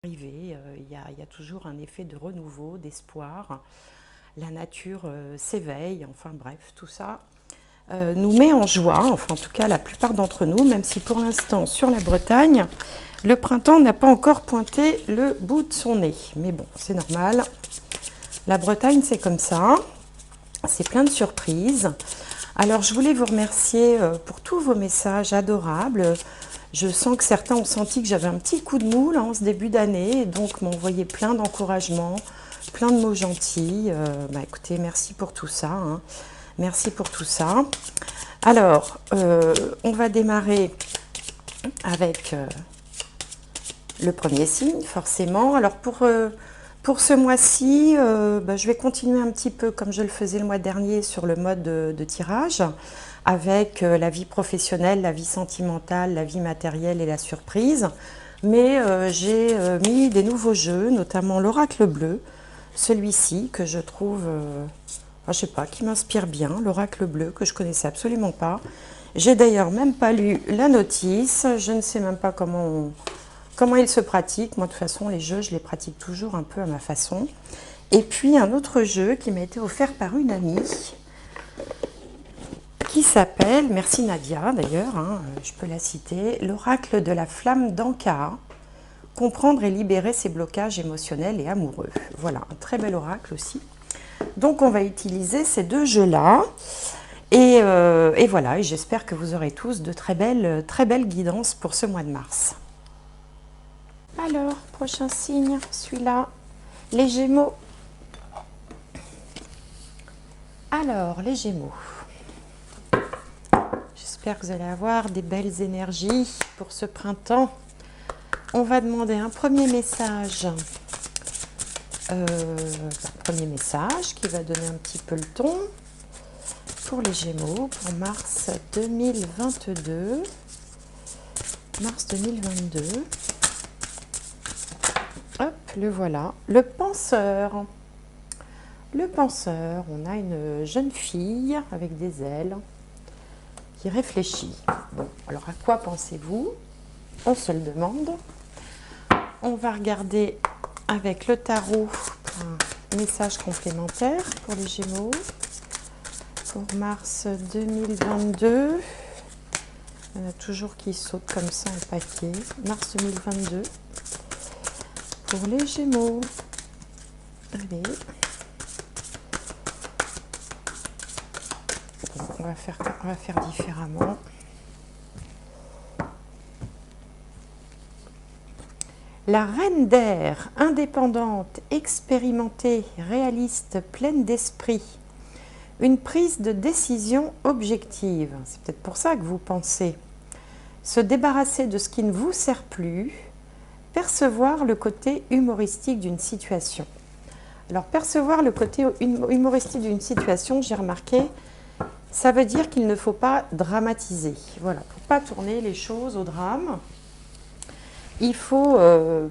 Il y a toujours un effet de renouveau, d'espoir. La nature s'éveille, enfin bref, tout ça nous met en joie, enfin en tout cas la plupart d'entre nous, même si pour l'instant sur la Bretagne, le printemps n'a pas encore pointé le bout de son nez. Mais bon, c'est normal. La Bretagne, c'est comme ça. C'est plein de surprises. Alors, je voulais vous remercier pour tous vos messages adorables. Je sens que certains ont senti que j'avais un petit coup de mou là, en ce début d'année, et donc m'ont envoyé plein d'encouragements, plein de mots gentils. Écoutez, merci pour tout ça. Hein. Merci pour tout ça. Alors, on va démarrer avec le premier signe, forcément. Alors, pour ce mois-ci, je vais continuer un petit peu comme je le faisais le mois dernier sur le mode de tirage, avec la vie professionnelle, la vie sentimentale, la vie matérielle et la surprise. Mais j'ai mis des nouveaux jeux, notamment l'oracle bleu, celui-ci que je trouve, je sais pas, qui m'inspire bien, l'oracle bleu que je connaissais absolument pas. J'ai d'ailleurs même pas lu la notice, je ne sais même pas comment il se pratique. Moi de toute façon les jeux je les pratique toujours un peu à ma façon. Et puis un autre jeu qui m'a été offert par une amie, qui s'appelle, merci Nadia d'ailleurs, hein, je peux la citer, l'oracle de la flamme d'Ankara, comprendre et libérer ses blocages émotionnels et amoureux. Voilà, un très bel oracle aussi. Donc on va utiliser ces deux jeux-là, et voilà, et j'espère que vous aurez tous de très belles guidances pour ce mois de mars. Alors, prochain signe, celui-là, les Gémeaux. Alors, les Gémeaux. J'espère que vous allez avoir des belles énergies pour ce printemps. On va demander un premier message. Premier message qui va donner un petit peu le ton pour les Gémeaux pour mars 2022. Mars 2022. Hop, le voilà. Le penseur. Le penseur, on a une jeune fille avec des ailes qui réfléchit. Bon, alors à quoi pensez-vous? On se le demande. On va regarder avec le tarot un message complémentaire pour les Gémeaux pour mars 2022. Il y en a toujours qui sautent comme ça en paquet. Mars 2022 pour les Gémeaux. Allez. Bon, on va faire différemment. La reine d'air, indépendante, expérimentée, réaliste, pleine d'esprit. Une prise de décision objective. C'est peut-être pour ça que vous pensez. Se débarrasser de ce qui ne vous sert plus. Percevoir le côté humoristique d'une situation. Alors, percevoir le côté humoristique d'une situation, j'ai remarqué, ça veut dire qu'il ne faut pas dramatiser. Voilà, pour ne pas tourner les choses au drame. Il faut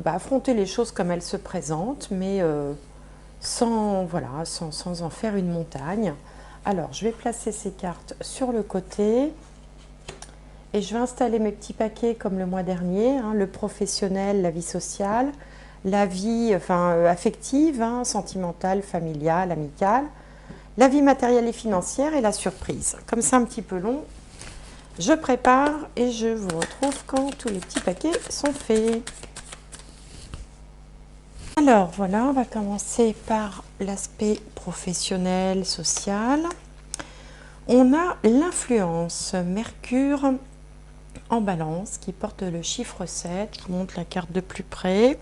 affronter les choses comme elles se présentent, mais sans en faire une montagne. Alors, je vais placer ces cartes sur le côté et je vais installer mes petits paquets comme le mois dernier, hein, le professionnel, la vie sociale, la vie affective, hein, sentimentale, familiale, amicale, la vie matérielle et financière et la surprise. Comme ça, un petit peu long. Je prépare et je vous retrouve quand tous les petits paquets sont faits. Alors voilà, on va commencer par l'aspect professionnel, social. On a l'influence, Mercure en balance qui porte le chiffre 7. Je vous montre la carte de plus près.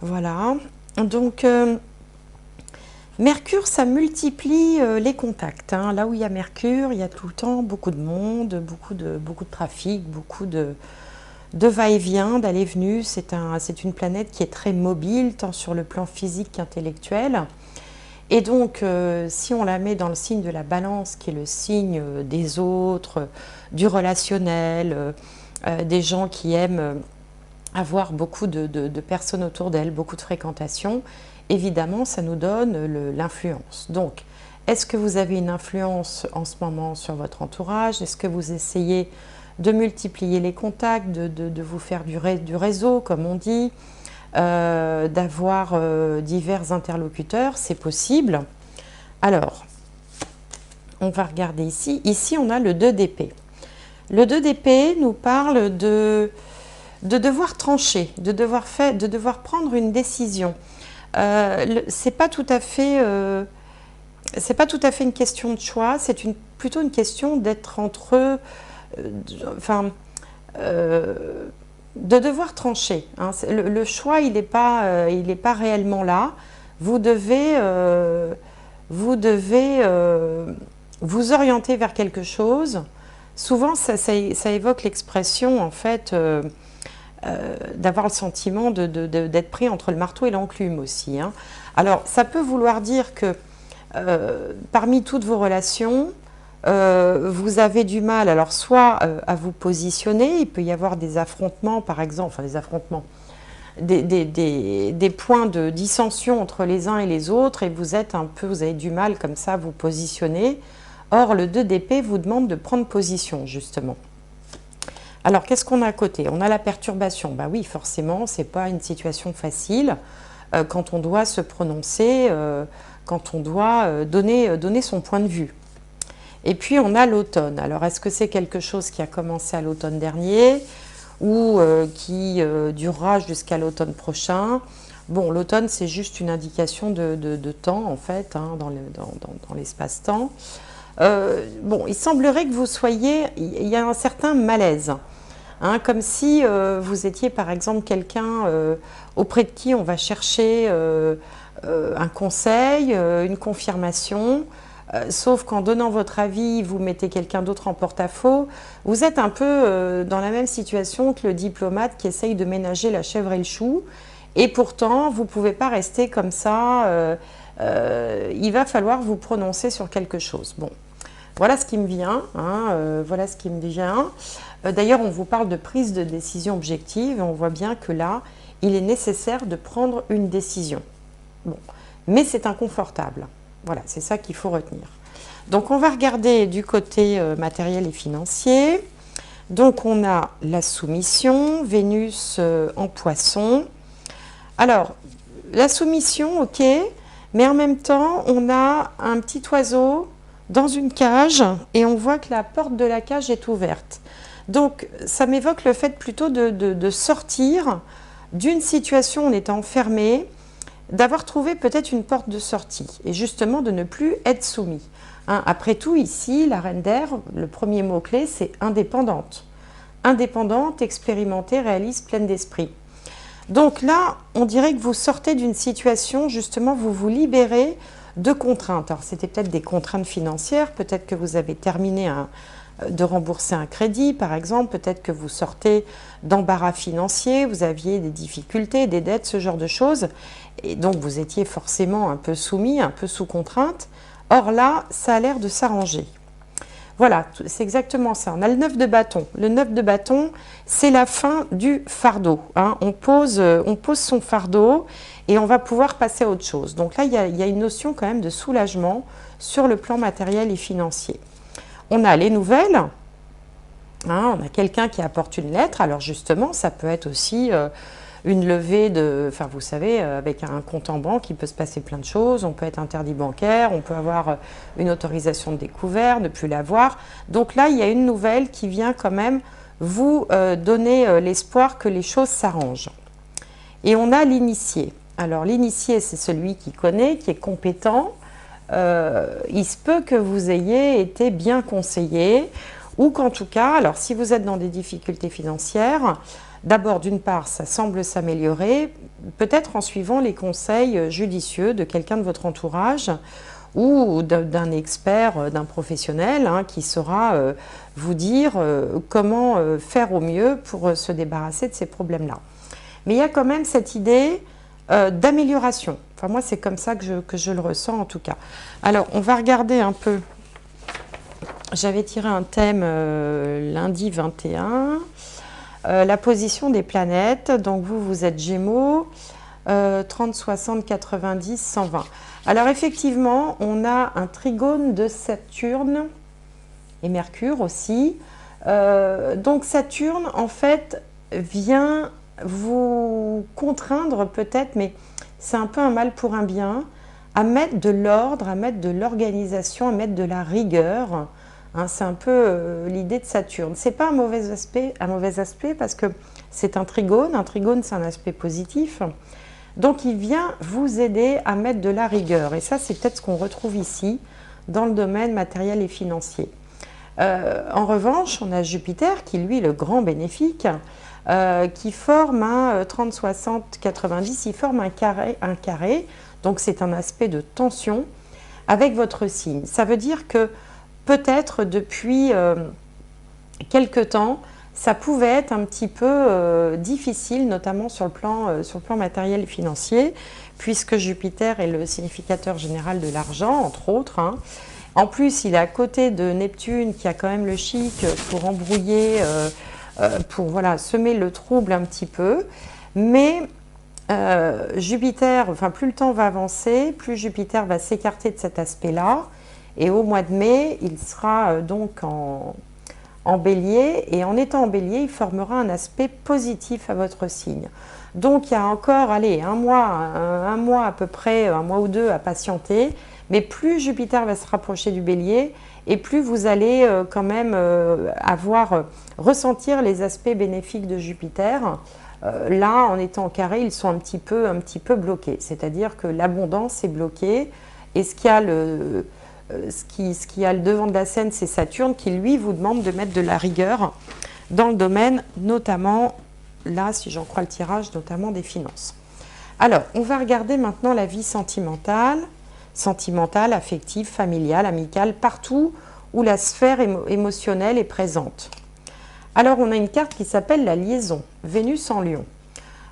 Voilà, donc Mercure, ça multiplie les contacts. Hein. Là où il y a Mercure, il y a tout le temps beaucoup de monde, beaucoup de trafic, beaucoup de va-et-vient, d'aller-venue. C'est une planète qui est très mobile, tant sur le plan physique qu'intellectuel. Et donc, si on la met dans le signe de la balance, qui est le signe des autres, du relationnel, des gens qui aiment avoir beaucoup de personnes autour d'elles, beaucoup de fréquentation, évidemment, ça nous donne l'influence. Donc, est-ce que vous avez une influence en ce moment sur votre entourage? Est-ce que vous essayez de multiplier les contacts, de vous faire du réseau, comme on dit? d'avoir divers interlocuteurs, c'est possible. Alors, on va regarder ici. Ici, on a le 2 d'épée. Le 2 d'épée nous parle de devoir trancher, de devoir prendre une décision. C'est pas tout à fait une question de choix, c'est plutôt une question d'être entre de devoir trancher. Hein. Le choix, il n'est pas réellement là. Vous devez vous orienter vers quelque chose. Souvent, ça évoque l'expression, en fait, d'avoir le sentiment d'être pris entre le marteau et l'enclume aussi. Hein. Alors, ça peut vouloir dire que parmi toutes vos relations, vous avez du mal, alors soit à vous positionner, il peut y avoir des affrontements, par exemple, enfin des affrontements, des points de dissension entre les uns et les autres, et vous avez du mal comme ça à vous positionner. Or, le 2 d'épée vous demande de prendre position, justement. Alors, qu'est-ce qu'on a à côté? On a la perturbation. Bah oui, forcément, ce n'est pas une situation facile quand on doit se prononcer, quand on doit donner son point de vue. Et puis, on a l'automne. Alors, est-ce que c'est quelque chose qui a commencé à l'automne dernier ou qui durera jusqu'à l'automne prochain? Bon, l'automne, c'est juste une indication de temps, en fait, hein, dans l'espace-temps. Bon, il semblerait que vous soyez... Il y a un certain malaise. Hein, comme si vous étiez, par exemple, quelqu'un auprès de qui on va chercher un conseil, une confirmation... sauf qu'en donnant votre avis, vous mettez quelqu'un d'autre en porte-à-faux. Vous êtes un peu dans la même situation que le diplomate qui essaye de ménager la chèvre et le chou. Et pourtant, vous ne pouvez pas rester comme ça. Il va falloir vous prononcer sur quelque chose. Bon, voilà ce qui me vient. Hein, voilà ce qui me vient. D'ailleurs, on vous parle de prise de décision objective. Et on voit bien que là, il est nécessaire de prendre une décision. Bon, mais c'est inconfortable. Voilà, c'est ça qu'il faut retenir. Donc, on va regarder du côté matériel et financier. Donc, on a la soumission, Vénus en poisson. Alors, la soumission, ok, mais en même temps, on a un petit oiseau dans une cage et on voit que la porte de la cage est ouverte. Donc, ça m'évoque le fait plutôt de sortir d'une situation où on était enfermé, d'avoir trouvé peut-être une porte de sortie et justement de ne plus être soumis. Hein, après tout, ici, la reine d'air, le premier mot-clé, c'est indépendante. Indépendante, expérimentée, réaliste, pleine d'esprit. Donc là, on dirait que vous sortez d'une situation, justement, vous vous libérez de contraintes. Alors, c'était peut-être des contraintes financières, peut-être que vous avez terminé de rembourser un crédit, par exemple, peut-être que vous sortez d'embarras financiers, vous aviez des difficultés, des dettes, ce genre de choses, et donc vous étiez forcément un peu soumis, un peu sous contrainte. Or là, ça a l'air de s'arranger. Voilà, c'est exactement ça. On a le 9 de bâton. Le 9 de bâton, c'est la fin du fardeau. Hein. On pose son fardeau et on va pouvoir passer à autre chose. Donc là, il y a une notion quand même de soulagement sur le plan matériel et financier. On a les nouvelles, hein, on a quelqu'un qui apporte une lettre, alors justement ça peut être aussi une levée de, enfin vous savez, avec un compte en banque il peut se passer plein de choses, on peut être interdit bancaire, on peut avoir une autorisation de découvert, ne plus l'avoir. Donc là il y a une nouvelle qui vient quand même vous donner l'espoir que les choses s'arrangent. Et on a l'initié. Alors l'initié c'est celui qui connaît, qui est compétent. Il se peut que vous ayez été bien conseillé ou qu'en tout cas, alors si vous êtes dans des difficultés financières, d'abord d'une part ça semble s'améliorer, peut-être en suivant les conseils judicieux de quelqu'un de votre entourage ou d'un expert, d'un professionnel hein, qui saura vous dire comment faire au mieux pour se débarrasser de ces problèmes-là. Mais il y a quand même cette idée d'amélioration. Enfin, moi, c'est comme ça que je le ressens en tout cas. Alors, on va regarder un peu. J'avais tiré un thème lundi 21. La position des planètes. Donc, vous êtes Gémeaux. 30, 60, 90, 120. Alors, effectivement, on a un trigone de Saturne et Mercure aussi. Donc, Saturne, en fait, vient vous contraindre peut-être, mais c'est un peu un mal pour un bien, à mettre de l'ordre, à mettre de l'organisation, à mettre de la rigueur. Hein, c'est un peu l'idée de Saturne. C'est pas un mauvais aspect parce que c'est un trigone. Un trigone, c'est un aspect positif. Donc, il vient vous aider à mettre de la rigueur. Et ça, c'est peut-être ce qu'on retrouve ici, dans le domaine matériel et financier. En revanche, on a Jupiter qui, lui, est le grand bénéfique, qui forme un 30, 60, 90, il forme un carré, donc c'est un aspect de tension avec votre signe. Ça veut dire que peut-être depuis quelque temps, ça pouvait être un petit peu difficile, notamment sur le plan matériel et financier, puisque Jupiter est le significateur général de l'argent, entre autres. Hein. En plus, il est à côté de Neptune, qui a quand même le chic pour embrouiller, pour voilà, semer le trouble un petit peu. Mais Jupiter, enfin plus le temps va avancer, plus Jupiter va s'écarter de cet aspect-là. Et au mois de mai, il sera donc en bélier. Et en étant en bélier, il formera un aspect positif à votre signe. Donc il y a encore, allez, un mois à peu près, un mois ou deux à patienter. Mais plus Jupiter va se rapprocher du bélier, et plus vous allez quand même ressentir les aspects bénéfiques de Jupiter. Là, en étant en carré, ils sont un petit peu bloqués. C'est-à-dire que l'abondance est bloquée, et ce qui a le devant de la scène, c'est Saturne qui, lui, vous demande de mettre de la rigueur dans le domaine, notamment, là, si j'en crois le tirage, notamment des finances. Alors, on va regarder maintenant la vie sentimentale, affective, familiale, amicale, partout où la sphère émotionnelle est présente. Alors, on a une carte qui s'appelle la liaison, Vénus en Lion.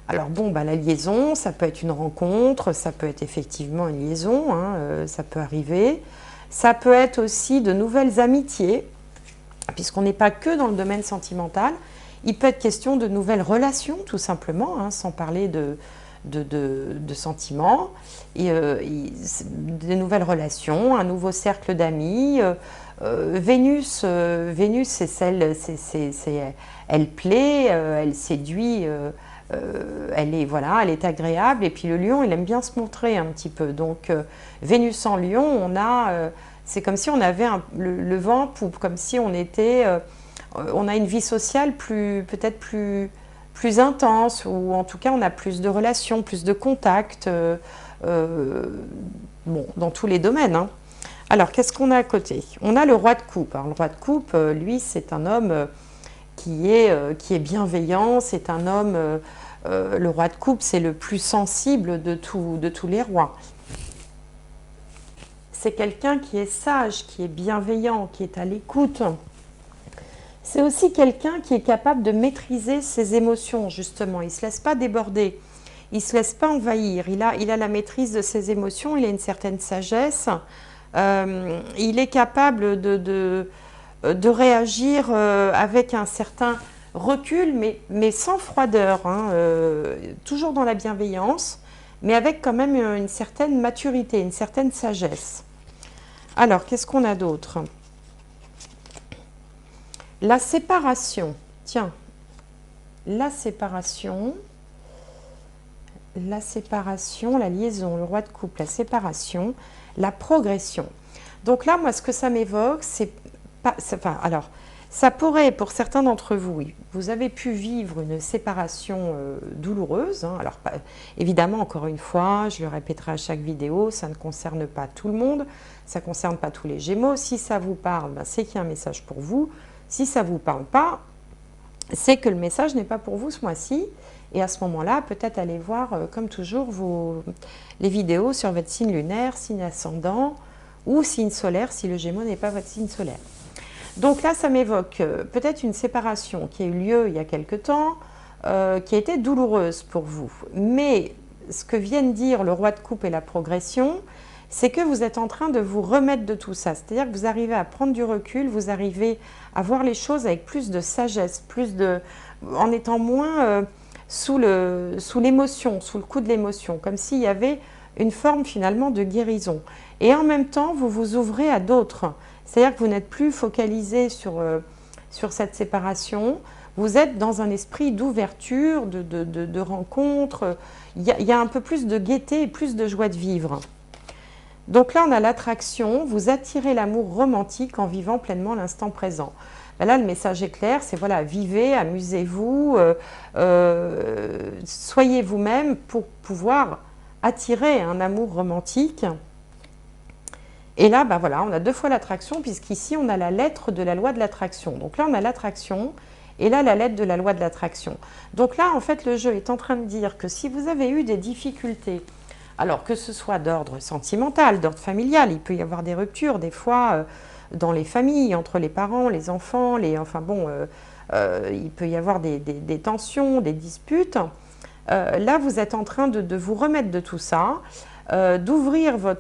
Alors bon, bah, la liaison, ça peut être une rencontre, ça peut être effectivement une liaison, hein, ça peut arriver. Ça peut être aussi de nouvelles amitiés, puisqu'on n'est pas que dans le domaine sentimental. Il peut être question de nouvelles relations, tout simplement, hein, sans parler de sentiments, et, des nouvelles relations, un nouveau cercle d'amis. Vénus, c'est celle, elle plaît, elle séduit, elle est agréable. Et puis le lion, il aime bien se montrer un petit peu. Donc Vénus en lion, c'est comme si on avait le vent, comme si on était, on a une vie sociale peut-être plus intense, ou en tout cas on a plus de relations, plus de contacts, bon, dans tous les domaines. Hein. Alors, qu'est-ce qu'on a à côté? On a le roi de coupe. Alors, le roi de coupe, lui, c'est un homme qui est bienveillant, c'est un homme, le roi de coupe, c'est le plus sensible de tous les rois. C'est quelqu'un qui est sage, qui est bienveillant, qui est à l'écoute. C'est aussi quelqu'un qui est capable de maîtriser ses émotions, justement. Il ne se laisse pas déborder, il ne se laisse pas envahir. Il a la maîtrise de ses émotions, il a une certaine sagesse. Il est capable de réagir avec un certain recul, mais sans froideur, hein, toujours dans la bienveillance, mais avec quand même une certaine maturité, une certaine sagesse. Alors, qu'est-ce qu'on a d'autre? La séparation. Tiens, la séparation, la liaison, le roi de coupe, la séparation, la progression. Donc là, moi, ce que ça m'évoque, c'est pas... Enfin, alors, ça pourrait, pour certains d'entre vous, oui, vous avez pu vivre une séparation douloureuse. Hein. Alors, évidemment, encore une fois, je le répéterai à chaque vidéo, ça ne concerne pas tout le monde, ça ne concerne pas tous les Gémeaux. Si ça vous parle, ben, c'est qu'il y a un message pour vous. Si ça ne vous parle pas, c'est que le message n'est pas pour vous ce mois-ci. Et à ce moment-là, peut-être aller voir, comme toujours, les vidéos sur votre signe lunaire, signe ascendant ou signe solaire, si le Gémeaux n'est pas votre signe solaire. Donc là, ça m'évoque peut-être une séparation qui a eu lieu il y a quelque temps, qui a été douloureuse pour vous. Mais ce que viennent dire le roi de coupe et la progression, c'est que vous êtes en train de vous remettre de tout ça. C'est-à-dire que vous arrivez à prendre du recul, vous arrivez à voir les choses avec plus de sagesse, en étant moins sous l'émotion, sous le coup de l'émotion, comme s'il y avait une forme finalement de guérison. Et en même temps, vous vous ouvrez à d'autres. C'est-à-dire que vous n'êtes plus focalisé sur cette séparation, vous êtes dans un esprit d'ouverture, de rencontre. Il y a un peu plus de gaieté et plus de joie de vivre. Donc là, on a l'attraction, vous attirez l'amour romantique en vivant pleinement l'instant présent. Là, le message est clair, c'est voilà, vivez, amusez-vous, soyez vous-même pour pouvoir attirer un amour romantique. Et là, bah voilà, on a 2 fois l'attraction, puisqu'ici, on a la lettre de la loi de l'attraction. Donc là, on a l'attraction, et là, la lettre de la loi de l'attraction. Donc là, en fait, le jeu est en train de dire que si vous avez eu des difficultés, alors que ce soit d'ordre sentimental, d'ordre familial, il peut y avoir des ruptures, des fois, dans les familles, entre les parents, les enfants, enfin bon, il peut y avoir des tensions, des disputes. Là, vous êtes en train de vous remettre de tout ça, d'ouvrir un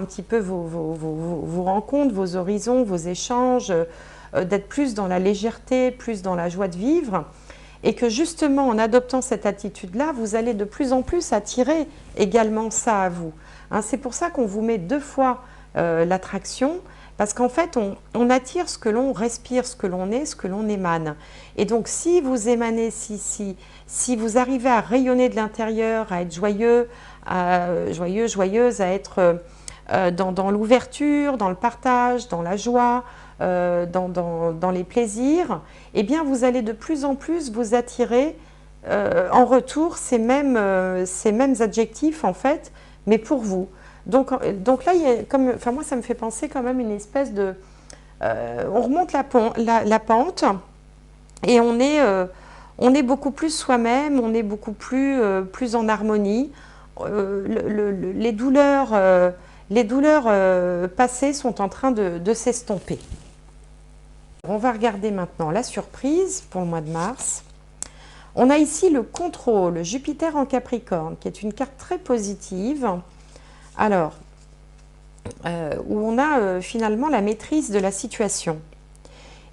petit peu vos rencontres, vos horizons, vos échanges, d'être plus dans la légèreté, plus dans la joie de vivre. Et que justement, en adoptant cette attitude-là, vous allez de plus en plus attirer également ça à vous. Hein, c'est pour ça qu'on vous met 2 fois l'attraction, parce qu'en fait, on attire ce que l'on respire, ce que l'on est, ce que l'on émane. Et donc, si vous émanez, si vous arrivez à rayonner de l'intérieur, à être joyeux, joyeuse, à être dans l'ouverture, dans le partage, dans la joie, dans les plaisirs, eh bien vous allez de plus en plus vous attirer en retour ces mêmes adjectifs en fait, mais pour vous. Donc là, il y a comme, enfin moi ça me fait penser quand même une espèce de... on remonte la pente et on est beaucoup plus soi-même, on est beaucoup plus en harmonie. Les douleurs passées sont en train de s'estomper. On va regarder maintenant la surprise pour le mois de mars. On a ici le contrôle, Jupiter en Capricorne, qui est une carte très positive. Alors, où on a finalement la maîtrise de la situation.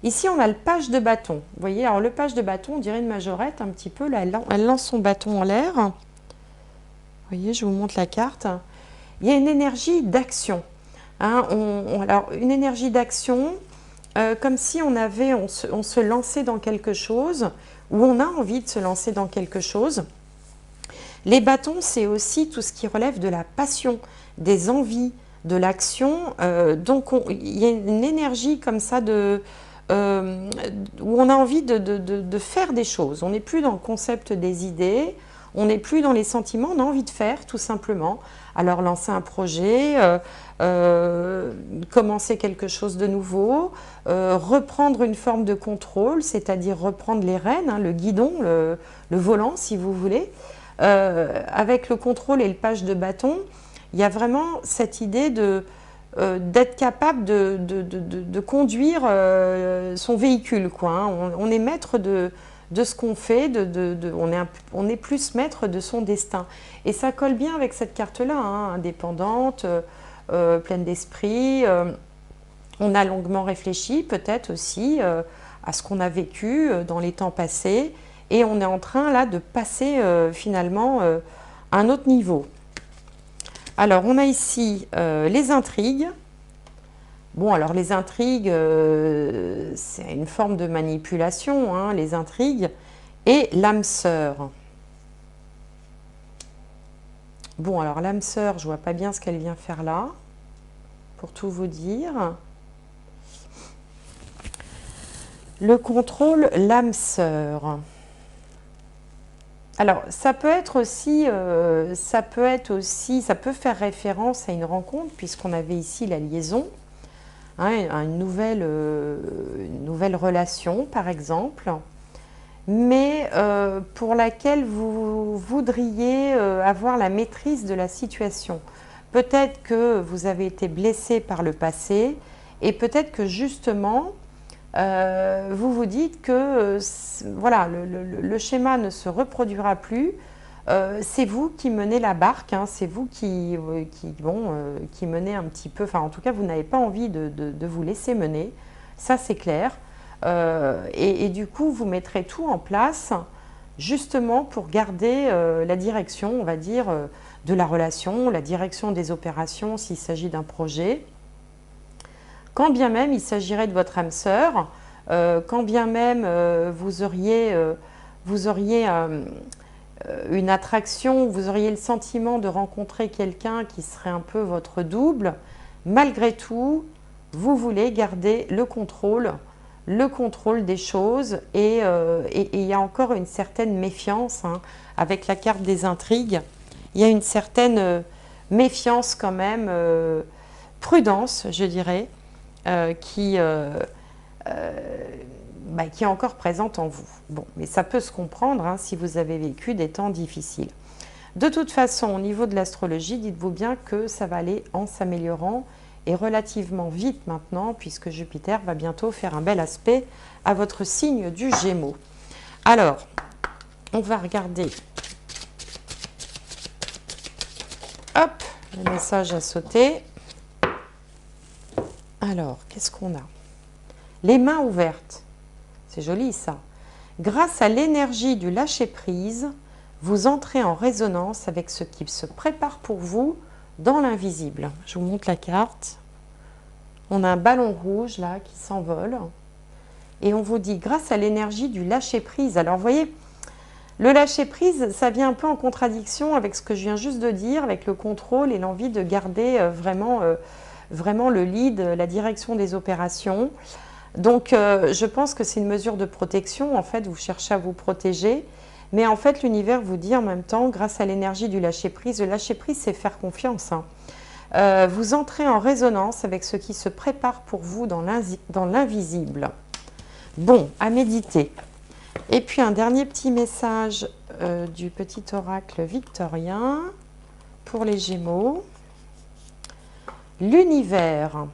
Ici, on a le page de bâton. Vous voyez, alors le page de bâton, on dirait une majorette un petit peu. Là, elle lance son bâton en l'air. Vous voyez, je vous montre la carte. Il y a une énergie d'action. Hein, alors, une énergie d'action, comme si on se lançait dans quelque chose, ou on a envie de se lancer dans quelque chose. Les bâtons, c'est aussi tout ce qui relève de la passion, des envies, de l'action. Donc, il y a une énergie comme ça où on a envie de faire des choses. On n'est plus dans le concept des idées, on n'est plus dans les sentiments, on a envie de faire tout simplement. Alors, lancer un projet, commencer quelque chose de nouveau, reprendre une forme de contrôle, c'est-à-dire reprendre les rênes, hein, le guidon, le volant si vous voulez. Avec le contrôle et le page de bâton, il y a vraiment cette idée d'être capable de conduire son véhicule, quoi, hein. On est maître de ce qu'on fait, on est plus maître de son destin. Et ça colle bien avec cette carte-là, hein, indépendante, pleine d'esprit. On a longuement réfléchi peut-être aussi à ce qu'on a vécu dans les temps passés. Et on est en train là de passer finalement à un autre niveau. Alors on a ici les intrigues. Bon, alors les intrigues, c'est une forme de manipulation, hein, les intrigues. Et l'âme sœur. Bon, alors l'âme sœur, je ne vois pas bien ce qu'elle vient faire là, pour tout vous dire. Le contrôle, l'âme sœur. Alors, ça peut faire référence à une rencontre, puisqu'on avait ici la liaison, hein, une nouvelle relation, par exemple, mais pour laquelle vous voudriez avoir la maîtrise de la situation. Peut-être que vous avez été blessé par le passé, et peut-être que justement, vous vous dites que voilà, le schéma ne se reproduira plus, c'est vous qui menez la barque, hein, c'est vous qui menez un petit peu, enfin en tout cas vous n'avez pas envie de vous laisser mener, ça c'est clair, et du coup vous mettrez tout en place justement pour garder la direction, on va dire, de la relation, la direction des opérations s'il s'agit d'un projet. Quand bien même il s'agirait de votre âme sœur, quand bien même vous auriez une attraction, vous auriez le sentiment de rencontrer quelqu'un qui serait un peu votre double, malgré tout, vous voulez garder le contrôle des choses et il y a encore une certaine méfiance hein, avec la carte des intrigues. Il y a une certaine méfiance quand même, prudence, je dirais, qui est encore présente en vous. Bon, mais ça peut se comprendre hein, si vous avez vécu des temps difficiles. De toute façon, au niveau de l'astrologie, dites-vous bien que ça va aller en s'améliorant et relativement vite maintenant, puisque Jupiter va bientôt faire un bel aspect à votre signe du Gémeaux. Alors, on va regarder. Hop, le message a sauté. Alors, qu'est-ce qu'on a? Les mains ouvertes. C'est joli ça. Grâce à l'énergie du lâcher-prise, vous entrez en résonance avec ce qui se prépare pour vous dans l'invisible. Je vous montre la carte. On a un ballon rouge là qui s'envole. Et on vous dit grâce à l'énergie du lâcher-prise. Alors vous voyez, le lâcher-prise, ça vient un peu en contradiction avec ce que je viens juste de dire, avec le contrôle et l'envie de garder vraiment le lead, la direction des opérations. Donc, je pense que c'est une mesure de protection. En fait, vous cherchez à vous protéger. Mais en fait, l'univers vous dit en même temps, grâce à l'énergie du lâcher-prise, le lâcher-prise, c'est faire confiance. Hein. Vous entrez en résonance avec ce qui se prépare pour vous dans l'invisible. Bon, à méditer. Et puis, un dernier petit message du petit oracle victorien pour les Gémeaux. L'univers.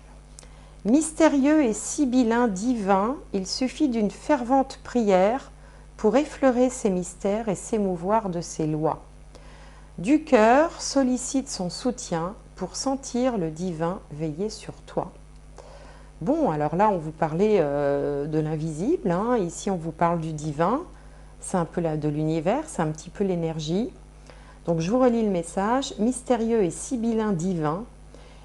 Mystérieux et sibyllin divin, il suffit d'une fervente prière pour effleurer ses mystères et s'émouvoir de ses lois. Du cœur sollicite son soutien pour sentir le divin veiller sur toi. Bon, alors là, on vous parlait de l'invisible, hein. Ici on vous parle du divin, c'est un peu de l'univers, c'est un petit peu l'énergie. Donc je vous relis le message, mystérieux et sibyllin divin,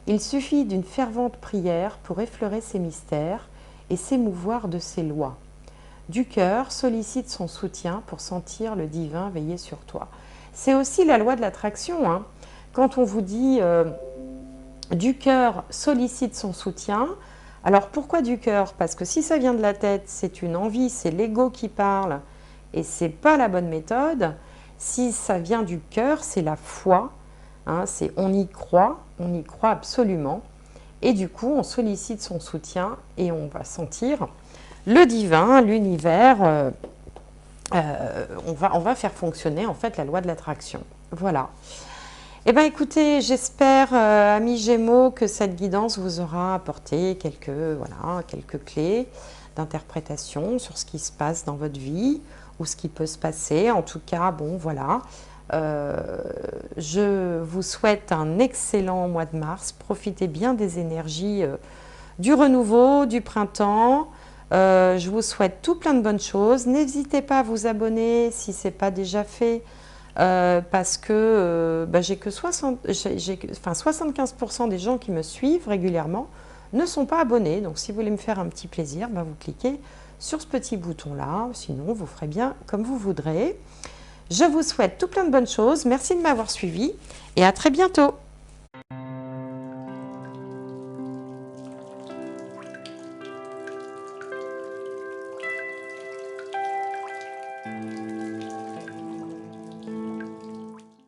il suffit d'une fervente prière pour effleurer ses mystères et s'émouvoir de ses lois. Du cœur sollicite son soutien pour sentir le divin veiller sur toi. C'est aussi la loi de l'attraction. Hein. Quand on vous dit du cœur sollicite son soutien, alors pourquoi du cœur? Parce que si ça vient de la tête, c'est une envie, c'est l'ego qui parle et c'est pas la bonne méthode. Si ça vient du cœur, c'est la foi. Hein, on y croit absolument. Et du coup, on sollicite son soutien et on va sentir le divin, l'univers. On va faire fonctionner en fait la loi de l'attraction. Voilà. Eh bien écoutez, j'espère, amis Gémeaux, que cette guidance vous aura apporté quelques clés d'interprétation sur ce qui se passe dans votre vie ou ce qui peut se passer. En tout cas, bon voilà. Je vous souhaite un excellent mois de mars. Profitez bien des énergies du renouveau, du printemps. Je vous souhaite tout plein de bonnes choses. N'hésitez pas à vous abonner si ce n'est pas déjà fait. Parce que j'ai que 75% des gens qui me suivent régulièrement ne sont pas abonnés. Donc si vous voulez me faire un petit plaisir, vous cliquez sur ce petit bouton-là. Sinon, vous ferez bien comme vous voudrez. Je vous souhaite tout plein de bonnes choses. Merci de m'avoir suivi et à très bientôt.